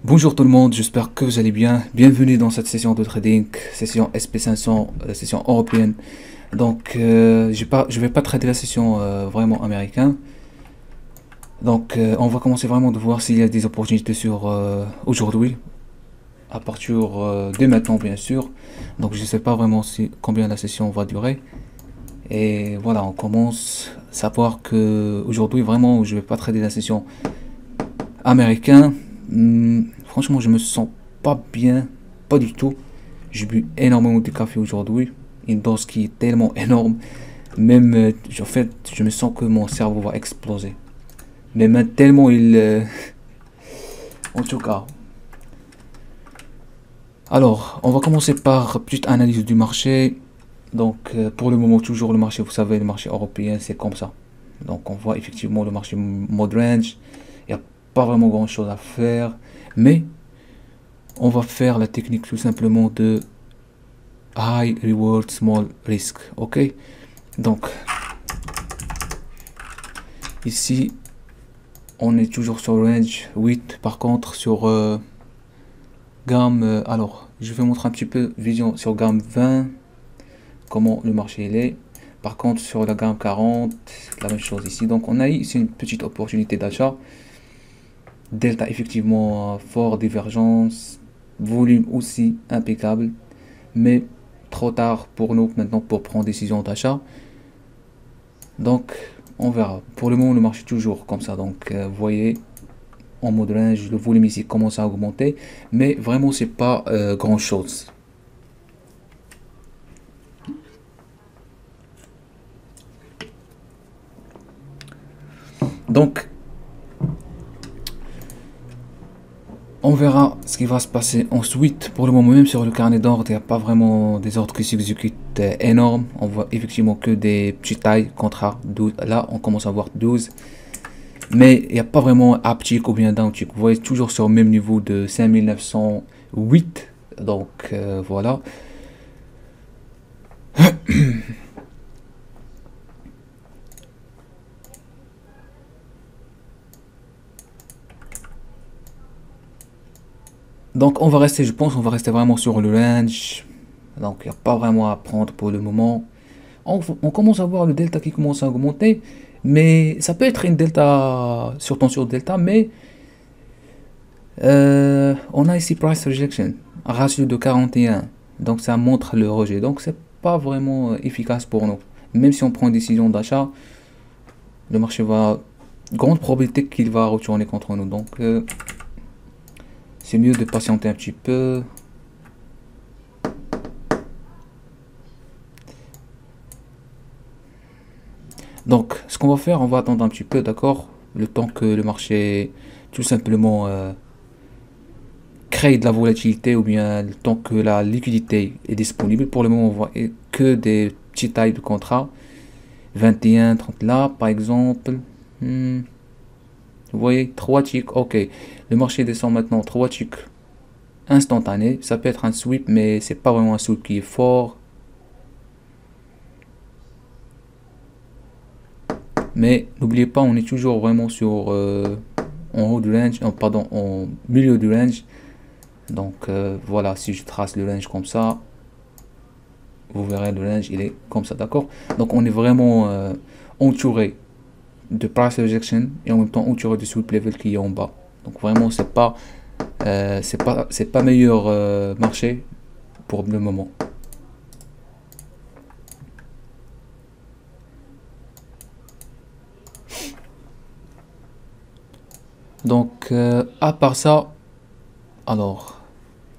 Bonjour tout le monde, j'espère que vous allez bien. Bienvenue dans cette session de trading, session SP500, session européenne. Donc, je vais pas trader la session vraiment américaine. Donc, on va commencer vraiment de voir s'il y a des opportunités sur aujourd'hui, à partir de maintenant bien sûr. Donc, je sais pas vraiment combien la session va durer. Et voilà, on commence. Savoir que aujourd'hui vraiment, je vais pas trader la session américaine. Franchement, je me sens pas bien, pas du tout. J'ai bu énormément de café aujourd'hui, une dose qui est tellement énorme. Même, en fait, je me sens que mon cerveau va exploser. Mais maintenant, tellement en tout cas. Alors, on va commencer par petite analyse du marché. Donc, pour le moment, toujours le marché, vous savez, le marché européen, c'est comme ça. Donc, on voit effectivement le marché mode range. Il n'y a pas vraiment grand chose à faire. Mais, on va faire la technique tout simplement de high reward small risk. Ok, donc ici on est toujours sur range 8. Par contre sur gamme alors je vais montrer un petit peu vision sur gamme 20 comment le marché il est. Par contre sur la gamme 40 la même chose ici. Donc on a ici une petite opportunité d'achat, delta effectivement fort, divergence, volume aussi impeccable, mais trop tard pour nous maintenant pour prendre décision d'achat. Donc on verra. Pour le moment le marché est toujours comme ça. Donc vous voyez en mode range, le volume ici commence à augmenter, mais vraiment c'est pas grand chose. Donc on verra ce qui va se passer ensuite. Pour le moment, même sur le carnet d'ordre, il n'y a pas vraiment des ordres qui s'exécutent énormes. On voit effectivement que des petites tailles, contrats 12. Là, on commence à voir 12. Mais il n'y a pas vraiment uptick ou bien downtick. Vous voyez toujours sur le même niveau de 5908. Donc voilà. Donc on va rester, je pense, on va rester vraiment sur le range. Donc il n'y a pas vraiment à prendre pour le moment. On commence à voir le delta qui commence à augmenter. Mais ça peut être une delta sur tension delta, mais on a ici price rejection, un ratio de 41. Donc ça montre le rejet. Donc c'est pas vraiment efficace pour nous. Même si on prend une décision d'achat, le marché va, grande probabilité qu'il va retourner contre nous. Donc c'est mieux de patienter un petit peu. Donc ce qu'on va faire, on va attendre un petit peu, d'accord, le temps que le marché tout simplement crée de la volatilité ou bien le temps que la liquidité est disponible. Pour le moment, on voit que des petites tailles de contrat. 21, 30 là, par exemple. Vous voyez, 3 ticks, ok. Le marché descend maintenant, 3 ticks instantanés. Ça peut être un sweep, mais c'est pas vraiment un sweep qui est fort. Mais n'oubliez pas, on est toujours vraiment sur en haut du range, pardon, en milieu du range. Donc voilà, si je trace le range comme ça, vous verrez le range il est comme ça, d'accord. Donc on est vraiment entouré de price rejection et en même temps entouré de sweep level qui est en bas. Donc vraiment c'est pas meilleur marché pour le moment. Donc à part ça, alors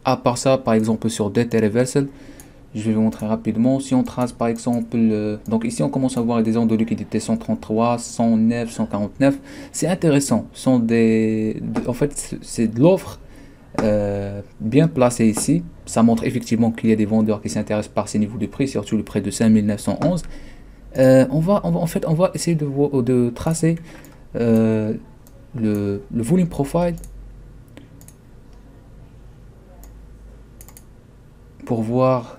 à part ça, par exemple sur Debt Reversal, je vais vous montrer rapidement. Si on trace par exemple, donc ici on commence à voir des zones de liquidité 133, 109, 149. C'est intéressant. En fait, c'est de l'offre bien placée ici. Ça montre effectivement qu'il y a des vendeurs qui s'intéressent par ces niveaux de prix, surtout le prix de 5911. En fait, essayer de tracer le volume profile pour voir.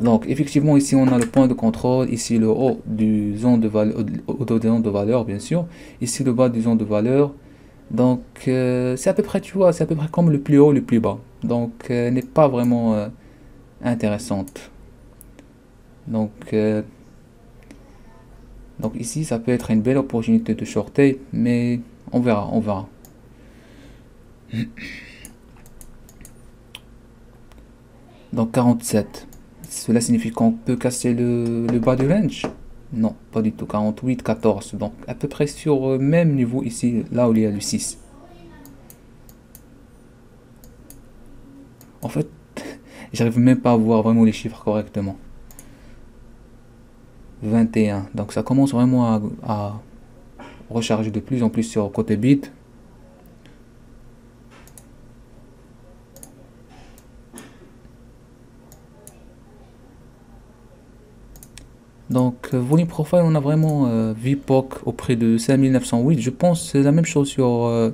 Donc effectivement ici on a le point de contrôle, ici le haut du zone de valeur, bien sûr, ici le bas du zone de valeur. Donc, c'est à peu près, tu vois, c'est à peu près comme le plus haut, le plus bas. Donc, n'est pas vraiment intéressante. Donc, donc ici, ça peut être une belle opportunité de shorter, mais on verra, on verra. Donc 47. Cela signifie qu'on peut casser le bas du range? Non, pas du tout. 48, 14. Donc à peu près sur le même niveau ici, là où il y a le 6. En fait, j'arrive même pas à voir vraiment les chiffres correctement. 21. Donc ça commence vraiment à recharger de plus en plus sur côté bit. Donc volume profile, on a vraiment VPOC au prix de 5908. Je pense que c'est la même chose sur,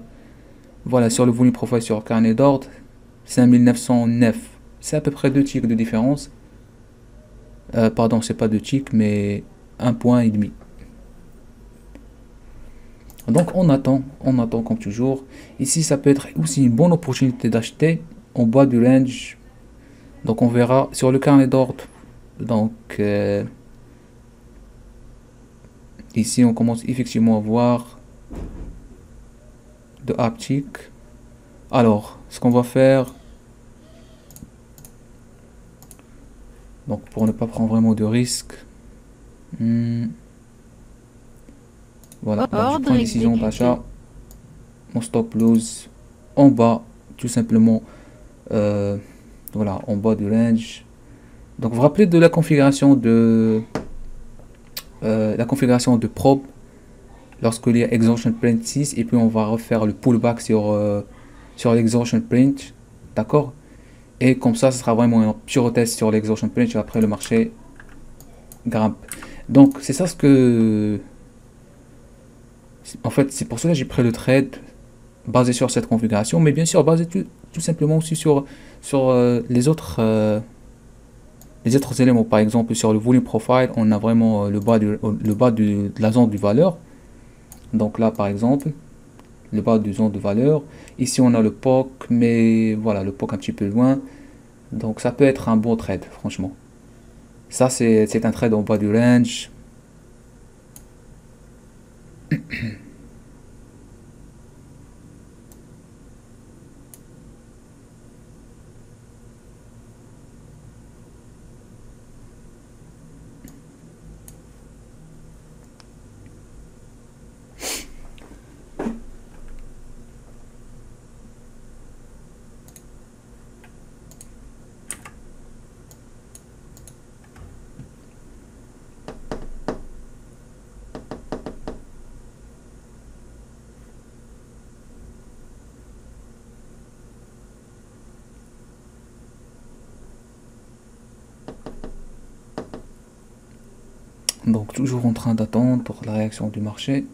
voilà, sur le volume profile sur carnet d'ordre. 5909. C'est à peu près 2 ticks de différence. Pardon, c'est pas 2 ticks, mais un point et demi. Donc on attend comme toujours. Ici, ça peut être aussi une bonne opportunité d'acheter en bas du range. Donc on verra sur le carnet d'ordre. Donc ici, on commence effectivement à voir de uptick. Alors, ce qu'on va faire, donc pour ne pas prendre vraiment de risques, voilà, donc je prends Ordre une décision exécuté. d'achat, mon stop loss en bas, tout simplement, voilà, en bas du range. Donc vous vous rappelez de la configuration de probe lorsqu'il y a exhaustion print 6 et puis on va refaire le pullback sur l'exhaustion print, d'accord? Et comme ça, ce sera vraiment un pure test sur l'exhaustion print et après le marché grimpe. Donc c'est ça ce que, en fait, c'est pour cela que j'ai pris le trade basé sur cette configuration, mais bien sûr basé tout simplement aussi sur les autres éléments. Par exemple, sur le volume profile, on a vraiment le bas de la zone de valeur. Donc là, par exemple, le bas de zone de valeur. Ici, on a le POC, mais voilà, le POC un petit peu loin. Donc ça peut être un bon trade, franchement. Ça, c'est un trade en bas du range. Donc toujours en train d'attendre la réaction du marché.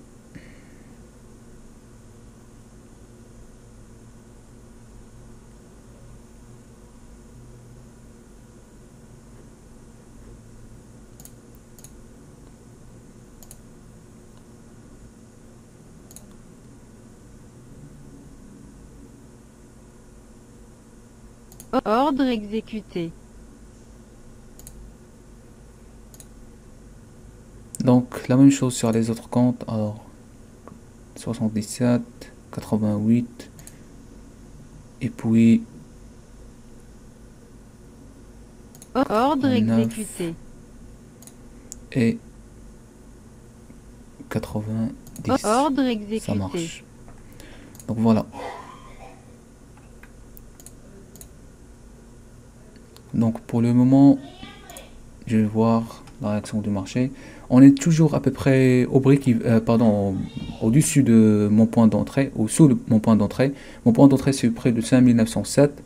Ordre exécuté. Donc la même chose sur les autres comptes. Alors 77, 88 et puis Ordre 9 exécuté. et 90. Ordre Ça exécuté. marche. Donc voilà. Donc pour le moment, je vais voir la réaction du marché. On est toujours à peu près pardon, au-dessus de mon point d'entrée, ou sous mon point d'entrée. Mon point d'entrée, c'est près de 5907.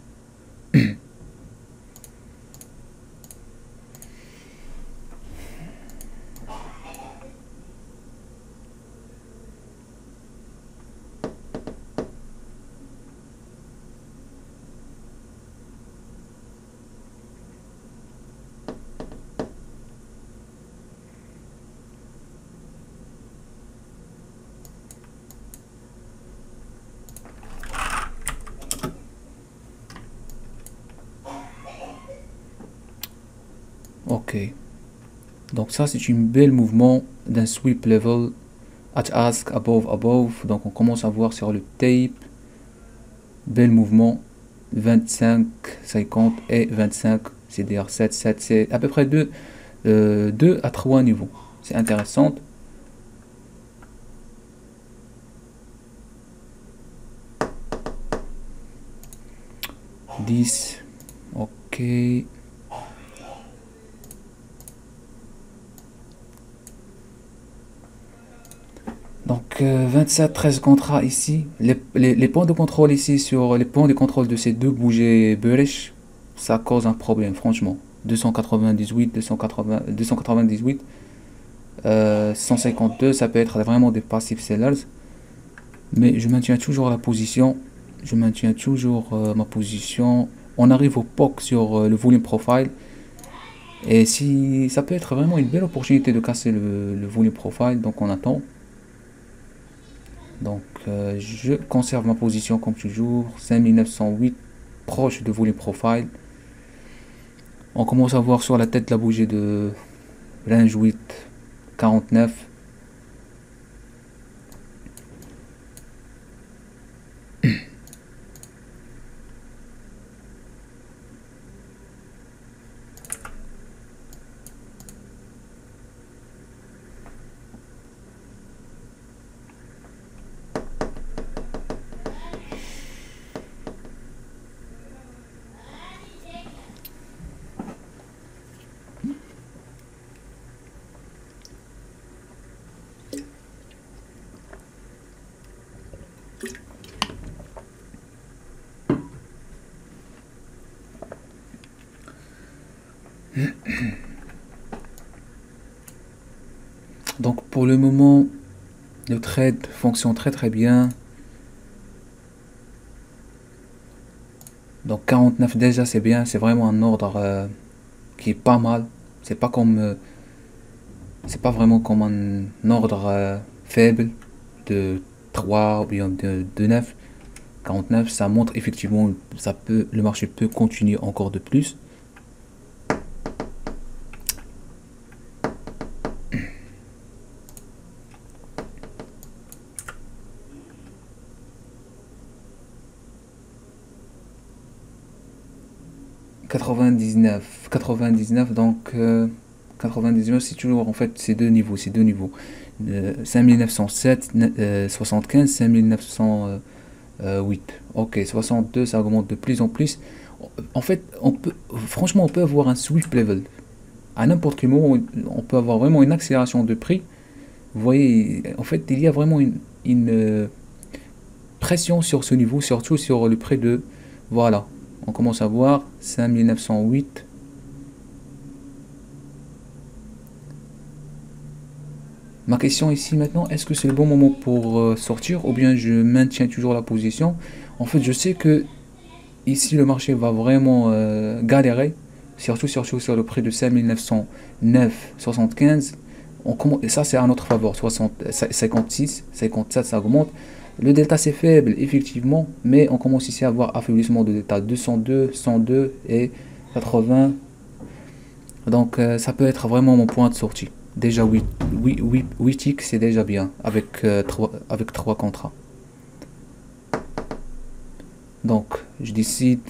Ok. Donc ça c'est une belle mouvement d'un sweep level at ask above. Donc on commence à voir sur le tape. Bel mouvement. 25, 50 et 25. C'est-à-dire 7, 7, c'est à peu près 2 à 3 niveaux. C'est intéressant. Ok. Donc 27, 13 contrats ici. Les points de contrôle ici sur les points de contrôle de ces deux bougées bullish, ça cause un problème franchement. 298, 280, 298, 152, ça peut être vraiment des passive sellers. Mais je maintiens toujours la position. Je maintiens toujours ma position. On arrive au POC sur le volume profile. Et si ça peut être vraiment une belle opportunité de casser le volume profile, donc on attend. Donc je conserve ma position comme toujours. 5908, proche de volume profile. On commence à voir sur la tête la bougie de range 8, 49. Donc pour le moment, le trade fonctionne très bien. Donc 49 déjà c'est bien, c'est vraiment un ordre qui est pas mal. C'est pas comme c'est pas vraiment comme un ordre faible de 3 ou bien de 9. 49 ça montre effectivement le marché peut continuer encore de plus. Donc 99 c'est toujours en fait ces deux niveaux, 5907, 75, 5908. Ok, 62 ça augmente de plus en plus. En fait, franchement on peut avoir un sweep level. À n'importe quel moment, on peut avoir vraiment une accélération de prix. Vous voyez, en fait, il y a vraiment une pression sur ce niveau, surtout sur le prix de... Voilà, on commence à voir 5908. Ma question ici maintenant, est-ce que c'est le bon moment pour sortir ou bien je maintiens toujours la position? En fait, je sais que ici le marché va vraiment galérer, surtout sur le prix de 5909,75. Et ça c'est à notre faveur, 56, 57 ça augmente. Le delta c'est faible effectivement, mais on commence ici à avoir affaiblissement de delta 202, 102 et 80. Donc ça peut être vraiment mon point de sortie. Déjà 8 ticks c'est déjà bien avec 3 contrats. Donc je décide.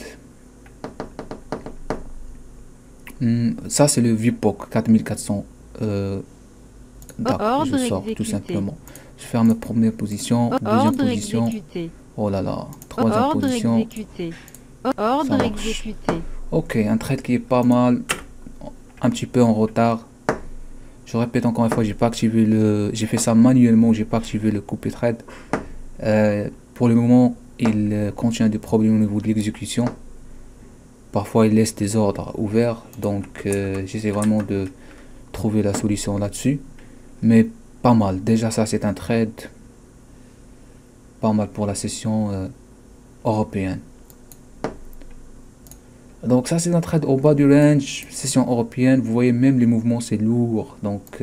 Ça c'est le VPOC 4400. Ordre je sors exécuté. tout simplement. Je ferme première position, deuxième position. Exécuté. Oh là là, troisième Ordre position. exécuté. Ordre marche. exécuté. Ok, un trade qui est pas mal, un petit peu en retard. Je répète encore une fois, j'ai pas activé j'ai fait ça manuellement, j'ai pas activé le couper trade. Pour le moment, il contient des problèmes au niveau de l'exécution. Parfois, il laisse des ordres ouverts, donc j'essaie vraiment de trouver la solution là-dessus. Mais pas mal. Déjà, ça, c'est un trade pas mal pour la session européenne. Donc ça c'est un trade au bas du range, session européenne, vous voyez même les mouvements c'est lourd, donc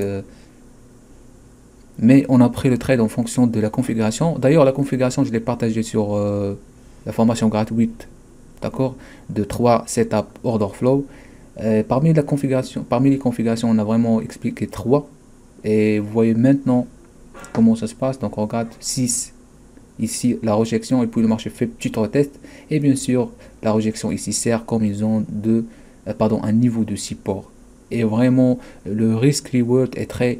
mais on a pris le trade en fonction de la configuration. D'ailleurs la configuration je l'ai partagée sur la formation gratuite, d'accord, de 3 setup order flow. Parmi les configurations, on a vraiment expliqué 3. Et vous voyez maintenant comment ça se passe. Donc on regarde 6 ici, la rejection, et puis le marché fait petit retest. Et bien sûr, la rejection ici sert comme une zone de, un niveau de support. Et vraiment, le risk reward est très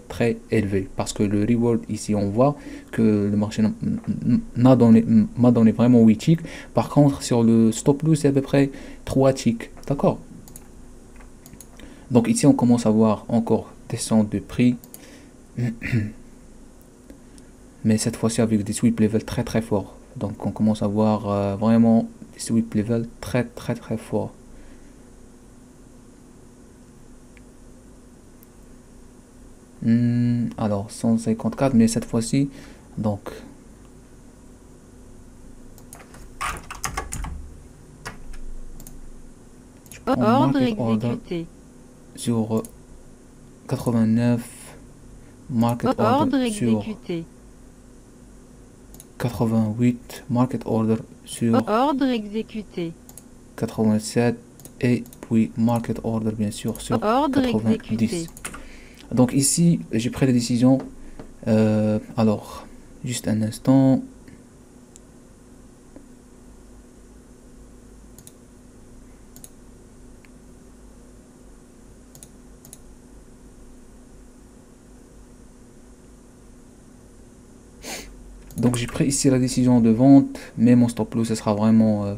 élevé, parce que le reward ici, on voit que le marché m'a donné vraiment 8 ticks. Par contre, sur le stop loss, c'est à peu près 3 ticks. D'accord? Donc ici, on commence à voir encore descente de prix. Mais cette fois-ci avec des sweep level très forts. Donc on commence à voir vraiment des sweep level très forts. Alors 154, mais cette fois-ci, donc je prends Ordre market order exécuté. sur 89, market Ordre order sur exécuté. 88, market order sur Ordre exécuté. 87, et puis market order bien sûr sur Ordre 90. exécuté. Donc ici, j'ai pris la décision. Alors, juste un instant. Donc j'ai pris ici la décision de vente, mais mon stop loss, ce sera vraiment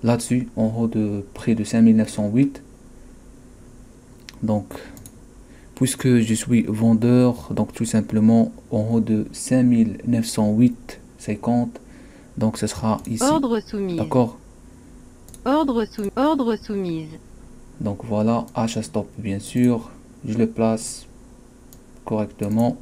là-dessus, en haut de près de 5908. Donc, puisque je suis vendeur, donc tout simplement en haut de 5908,50. Donc ce sera ici. Ordre soumise. D'accord? Ordre soumise. Donc voilà, achat stop bien sûr. Je le place correctement.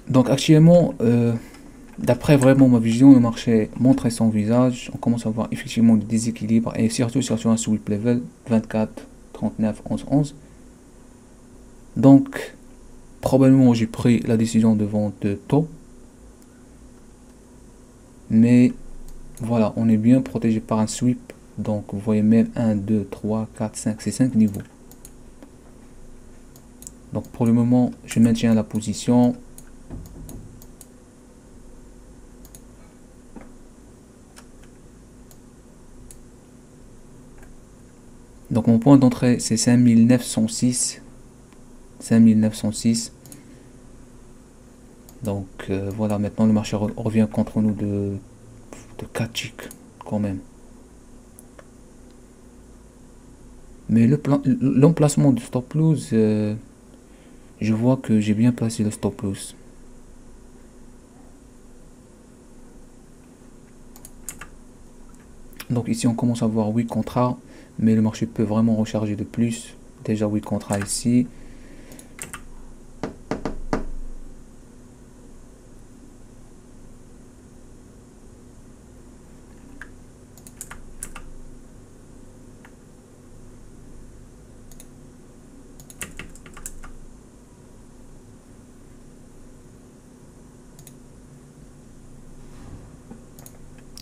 Donc actuellement, d'après vraiment ma vision, le marché montrait son visage. On commence à voir effectivement des déséquilibres, et surtout sur un sweep level 24, 39, 11, 11. Donc probablement j'ai pris la décision de vente de tôt. Mais voilà, on est bien protégé par un sweep. Donc vous voyez même 1, 2, 3, 4, 5, c'est 5 niveaux. Donc pour le moment, je maintiens la position. Donc mon point d'entrée c'est 5906. 5906. Donc voilà, maintenant le marché revient contre nous de 4 ticks quand même. Mais l'emplacement du stop loss, je vois que j'ai bien placé le stop loss. Donc ici on commence à voir 8 contrats, mais le marché peut vraiment recharger de plus. Déjà 8 contrats ici.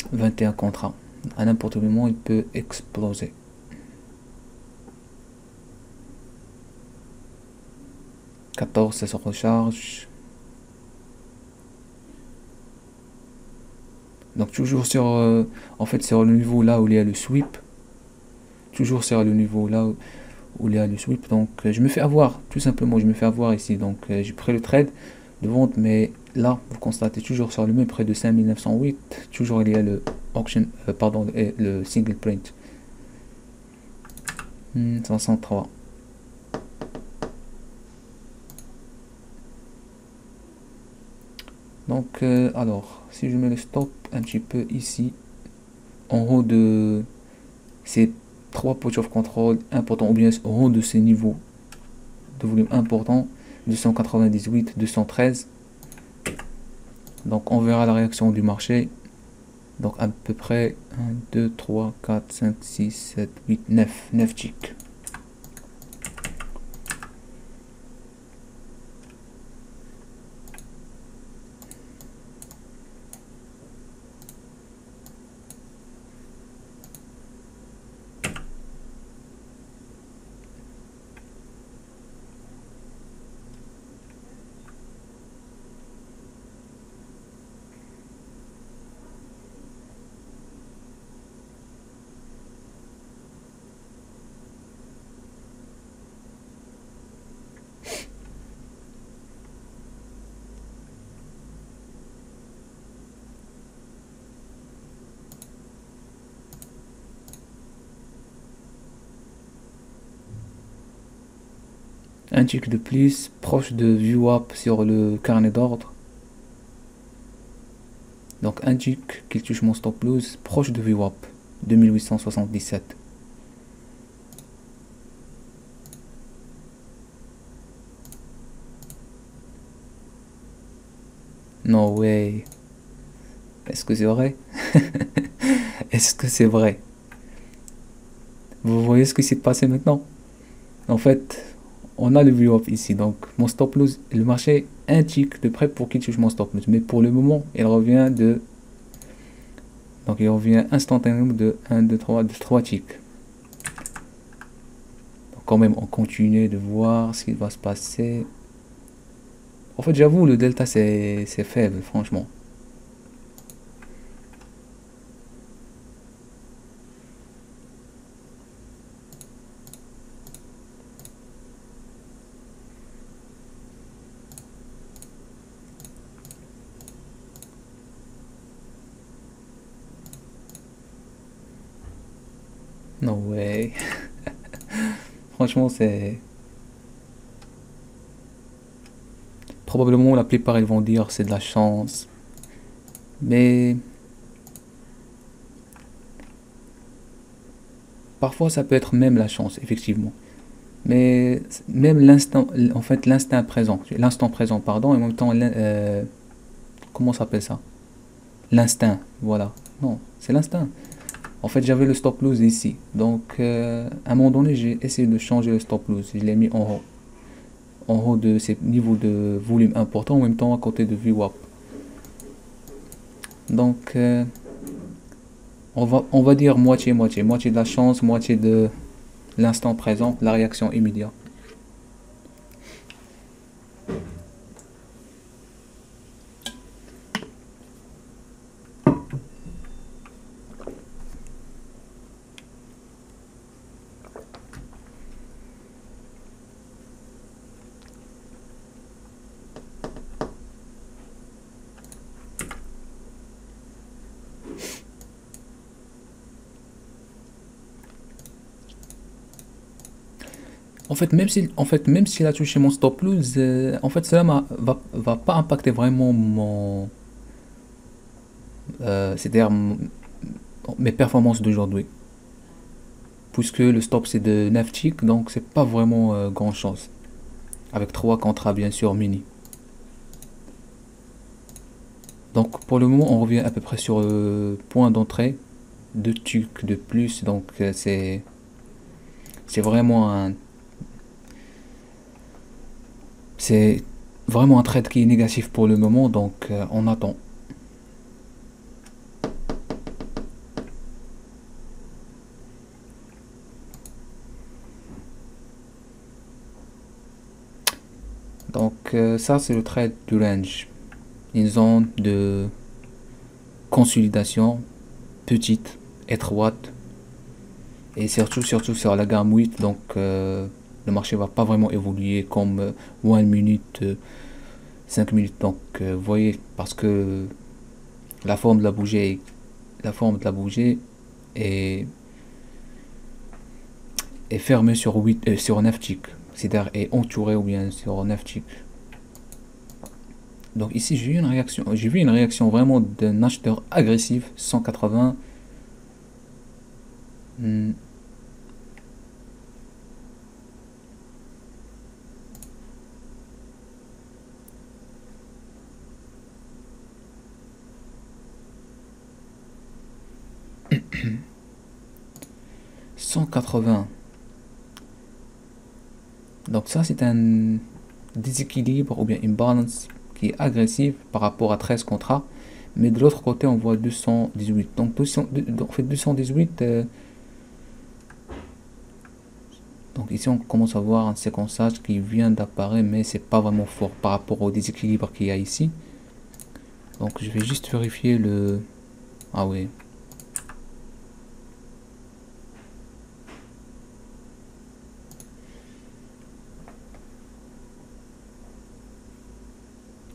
« 21 contrats. À n'importe quel moment, il peut exploser. » « 14, ça se recharge. » Donc toujours sur, en fait, sur le niveau là où il y a le sweep. Toujours sur le niveau là où il y a le sweep. Donc je me fais avoir, tout simplement, je me fais avoir ici. Donc j'ai pris le trade de vente, mais là, vous constatez toujours sur le même près de 5908. Toujours il y a le auction, le single print. 503. Donc alors, si je mets le stop un petit peu ici, en haut de ces 3 points of control importants, ou bien en haut de ces niveaux de volume important, 298, 213. Donc on verra la réaction du marché. Donc à peu près 1, 2, 3, 4, 5, 6, 7, 8, 9. 9 ticks. Un tick de plus, proche de VWAP sur le carnet d'ordre. Donc un tick qui touche mon stop loss, proche de VWAP, 2877. No way. Est-ce que c'est vrai? Est-ce que c'est vrai? Vous voyez ce qui s'est passé maintenant? En fait, on a le VWAP ici, donc mon stop loss, le marché un tick de près pour qu'il touche mon stop loss, mais pour le moment, il revient instantanément de 1, 2, 3, de 3 ticks. Donc quand même, on continue de voir ce qui va se passer. En fait, j'avoue, le delta c'est faible, franchement. No way. Franchement, c'est... Probablement, la plupart, ils vont dire c'est de la chance. Mais... Parfois, ça peut être même la chance, effectivement. Mais même l'instant, en fait, l'instant présent, pardon, et en même temps, comment ça s'appelle ça? L'instinct, voilà. Non, c'est l'instinct. En fait, j'avais le stop loss ici. Donc, à un moment donné, j'ai essayé de changer le stop loss. Je l'ai mis en haut de ces niveaux de volume important, en même temps à côté de VWAP. Donc, on va dire moitié-moitié. Moitié de la chance, moitié de l'instant présent, la réaction immédiate. Même s'il a touché mon stop loss, en fait, cela va pas impacter vraiment c'est-à-dire mes performances d'aujourd'hui. Puisque le stop c'est de 9 ticks, donc c'est pas vraiment grand chose. Avec 3 contrats bien sûr mini. Donc pour le moment on revient à peu près sur le point d'entrée. 2 ticks de plus, donc c'est vraiment c'est vraiment un trade qui est négatif pour le moment, donc on attend. Donc ça c'est le trade du range. Une zone de consolidation petite, étroite, et surtout sur la gamme 8, donc le marché va pas vraiment évoluer comme 1 minute, 5 minutes. Donc vous voyez, parce que la forme de la bougie est, est fermée sur 9 ticks, c'est-à-dire est entourée ou bien sur 9 ticks. Donc ici j'ai vu une réaction vraiment d'un acheteur agressif, 180. 180. Donc ça c'est un déséquilibre ou bien imbalance qui est agressif par rapport à 13 contrats. Mais de l'autre côté on voit 218. Donc en fait 218. Donc ici on commence à voir un séquençage qui vient d'apparaître, mais c'est pas vraiment fort par rapport au déséquilibre qu'il y a ici. Donc je vais juste vérifier le... Ah oui.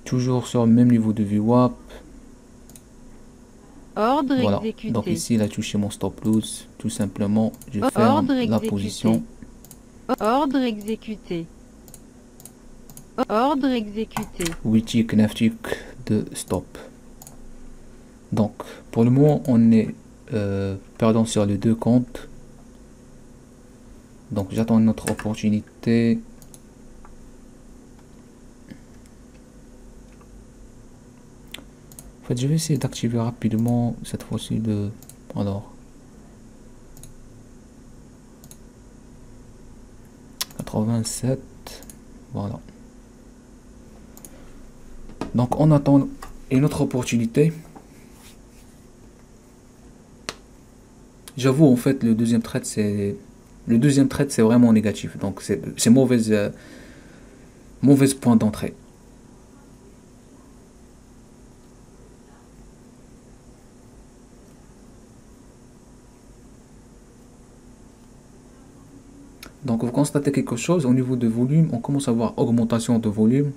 Toujours sur le même niveau de VWAP. Ordre Voilà. exécuté. Donc ici il a touché mon stop loss. Tout simplement, je ferme Ordre la exécuté. position. Ordre exécuté. Ordre exécuté. 8 ticks, 9 ticks de stop. Donc pour le moment on est perdant sur les deux comptes. Donc j'attends une autre opportunité. En fait je vais essayer d'activer rapidement cette fois-ci de... Alors 87. Voilà. Donc on attend une autre opportunité. J'avoue en fait le deuxième trade c'est vraiment négatif. Donc c'est mauvaise point d'entrée. Donc vous constatez quelque chose au niveau de volume, on commence à voir augmentation de volume.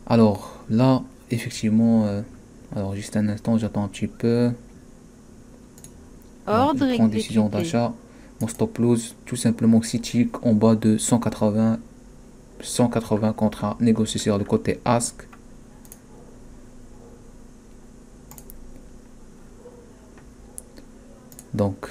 Alors là, effectivement, alors juste un instant, j'attends un petit peu. Ordre Je prends décision exécuté. d'achat. Mon stop loss, tout simplement 6 ticks en bas de 180 contrats négociés sur le côté ask. Donc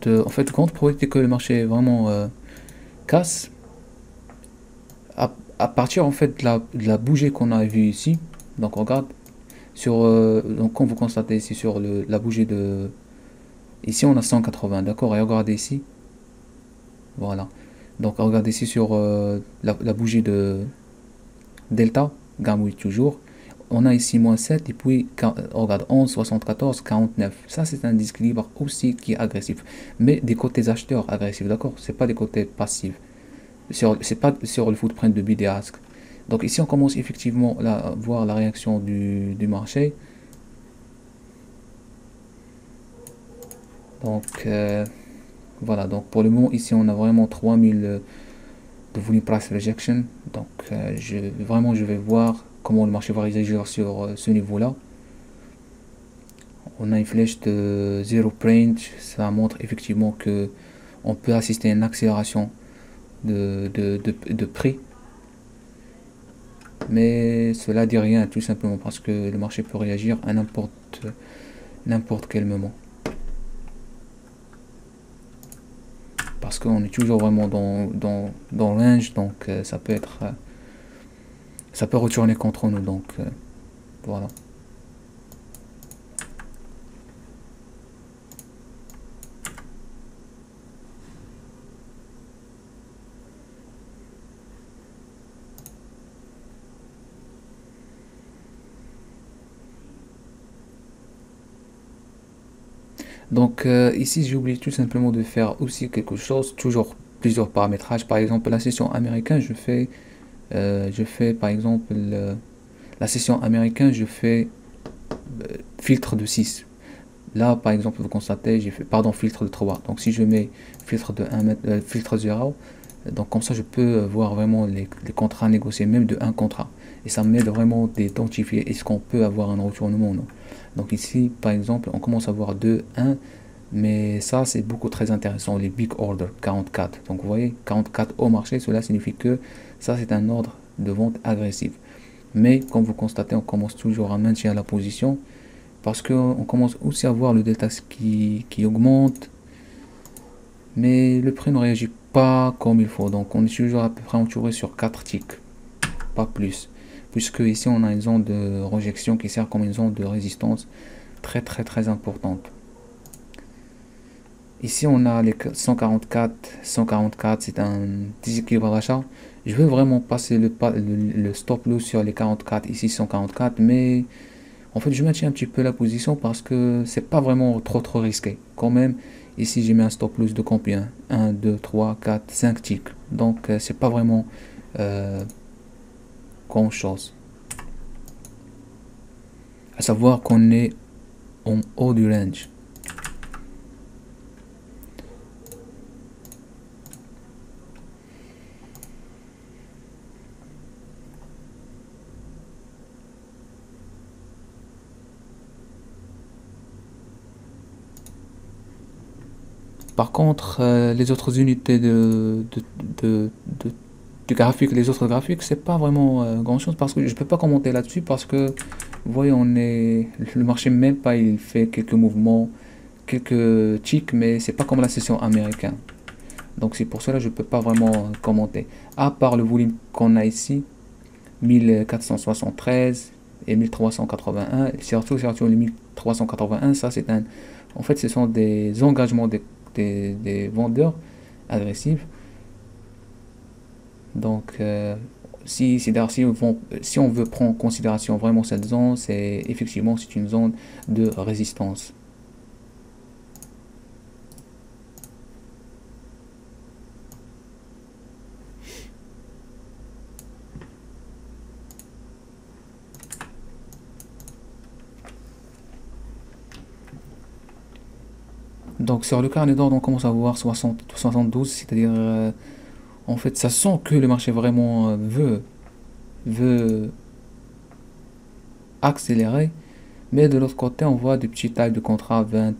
en fait, grande probabilité que le marché vraiment casse à partir en fait de la bougie qu'on a vue ici. Donc on regarde sur donc comme vous constatez ici sur la bougie de ici on a 180, d'accord, et regardez ici, voilà, donc regardez ici sur la bougie de delta gamma toujours, on a ici moins 7 et puis on regarde 11 74 49. Ça c'est un déséquilibre aussi qui est agressif, mais des côtés acheteurs agressifs, d'accord, c'est pas des côtés passifs, c'est pas sur le footprint de bid et ask. Donc ici on commence effectivement à voir la réaction du marché. Donc voilà, donc pour le moment ici on a vraiment 3000 de volume price rejection. Donc je vais voir comment le marché va réagir sur ce niveau là. On a une flèche de zero range, ça montre effectivement que on peut assister à une accélération de prix, mais cela dit rien, tout simplement parce que le marché peut réagir à n'importe quel moment, parce qu'on est toujours vraiment dans le range. Donc ça peut être ça peut retourner contre nous. Donc voilà. Donc ici j'ai oublié tout simplement de faire aussi quelque chose, toujours plusieurs paramétrages. Par exemple la session américaine, je fais par exemple la session américaine, je fais filtre de 6. Là par exemple vous constatez j'ai fait filtre de 3. Donc si je mets filtre de 1 mètre, filtre 0, donc comme ça je peux voir vraiment les contrats négociés, même de un contrat, et ça m'aide vraiment d'identifier est-ce qu'on peut avoir un retournement ou non. Donc ici par exemple on commence à voir 2, 1, Mais ça, c'est beaucoup très intéressant, les big orders, 44. Donc, vous voyez, 44 au marché, cela signifie que ça, c'est un ordre de vente agressif. Mais, comme vous constatez, on commence toujours à maintenir la position parce qu'on commence aussi à voir le delta qui augmente. Mais le prix ne réagit pas comme il faut. Donc, on est toujours à peu près entouré sur 4 ticks, pas plus. Puisque ici, on a une zone de rejection qui sert comme une zone de résistance très importante. Ici, on a les 144. 144, c'est un déséquilibre d'achat. Je veux vraiment passer le stop loss sur les 44, ici 144, mais en fait, je maintiens un petit peu la position parce que c'est pas vraiment trop risqué. Quand même, ici, j'ai mis un stop loss de combien? 1, 2, 3, 4, 5 ticks. Donc, c'est pas vraiment grand chose. À savoir qu'on est en haut du range. Par contre, les autres unités du graphique, les autres graphiques, c'est pas vraiment grand chose parce que je peux pas commenter là-dessus parce que, vous voyez, le marché même pas, il fait quelques mouvements, quelques ticks, mais c'est pas comme la session américaine. Donc c'est pour cela que je peux pas vraiment commenter. À part le volume qu'on a ici, 1473 et 1381, surtout les 1381, ça c'est en fait, ce sont des engagements des vendeurs agressifs. Donc, si on veut prendre en considération vraiment cette zone, c'est effectivement c'est une zone de résistance. Donc sur le carnet d'ordre, on commence à voir 72, c'est-à-dire en fait ça sent que le marché vraiment veut accélérer, mais de l'autre côté on voit des petits tailles de contrat 20,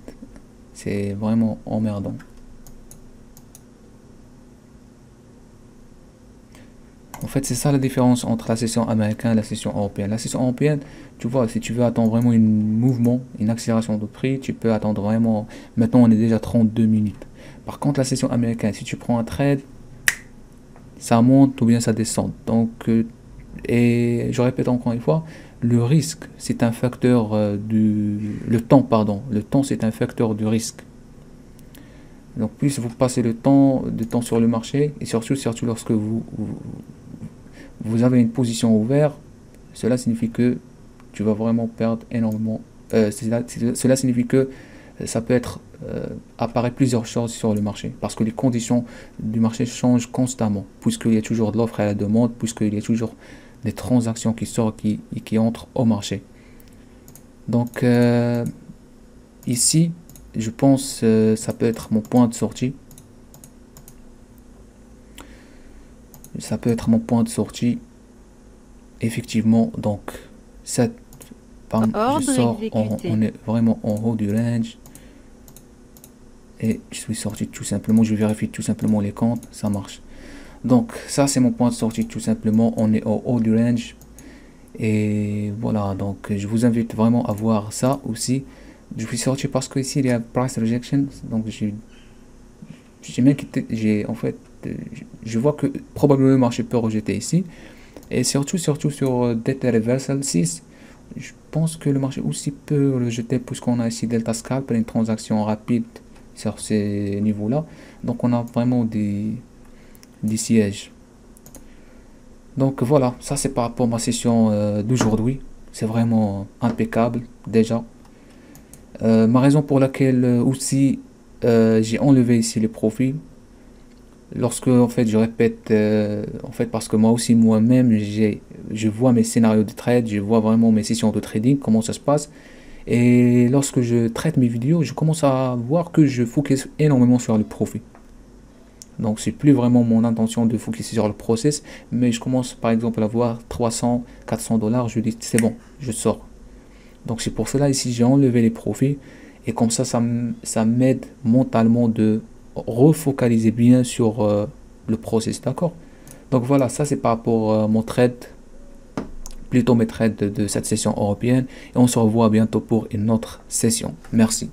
c'est vraiment emmerdant. En fait, c'est ça la différence entre la session américaine et la session européenne. La session européenne, tu vois, si tu veux attendre vraiment un mouvement, une accélération de prix, tu peux attendre vraiment. Maintenant, on est déjà 32 minutes. Par contre, la session américaine, si tu prends un trade, ça monte ou bien ça descend. Donc, et je répète encore une fois, le risque, c'est un facteur le temps, pardon. Le temps, c'est un facteur du risque. Donc, plus vous passez de temps sur le marché, et surtout lorsque vous avez une position ouverte, cela signifie que tu vas vraiment perdre énormément. Cela signifie que ça peut apparaître plusieurs choses sur le marché parce que les conditions du marché changent constamment, puisqu'il y a toujours de l'offre et la demande, puisqu'il y a toujours des transactions qui sortent et qui entrent au marché. Donc ici, je pense ça peut être mon point de sortie. Ça peut être mon point de sortie. Effectivement, donc je sors, on est vraiment en haut du range. Et je suis sorti tout simplement, je vérifie tout simplement les comptes, ça marche. Donc ça c'est mon point de sortie tout simplement, on est au haut du range. Et voilà, donc je vous invite vraiment à voir ça aussi. Je suis sorti parce que ici il y a price rejection, donc en fait, je vois que probablement le marché peut rejeter ici. Et surtout sur Delta Reversal 6, je pense que le marché aussi peut rejeter puisqu'on a ici Delta Scalp, une transaction rapide sur ces niveaux-là. Donc on a vraiment des sièges. Donc voilà, ça c'est par rapport à ma session d'aujourd'hui. C'est vraiment impeccable déjà. Ma raison pour laquelle aussi j'ai enlevé ici les profils, lorsque en fait je répète en fait parce que moi-même je vois mes scénarios de trade, je vois vraiment mes sessions de trading, comment ça se passe, et lorsque je traite mes vidéos, je commence à voir que je focus énormément sur le profit. Donc c'est plus vraiment mon intention de focuser sur le process, mais je commence par exemple à voir 300 400 dollars, je dis c'est bon, je sors. Donc c'est pour cela ici j'ai enlevé les profits Et comme ça m'aide mentalement de refocaliser bien sur le process, d'accord? Donc voilà, ça c'est par rapport à mon trade, plutôt mes trades de cette session européenne. Et on se revoit bientôt pour une autre session. Merci.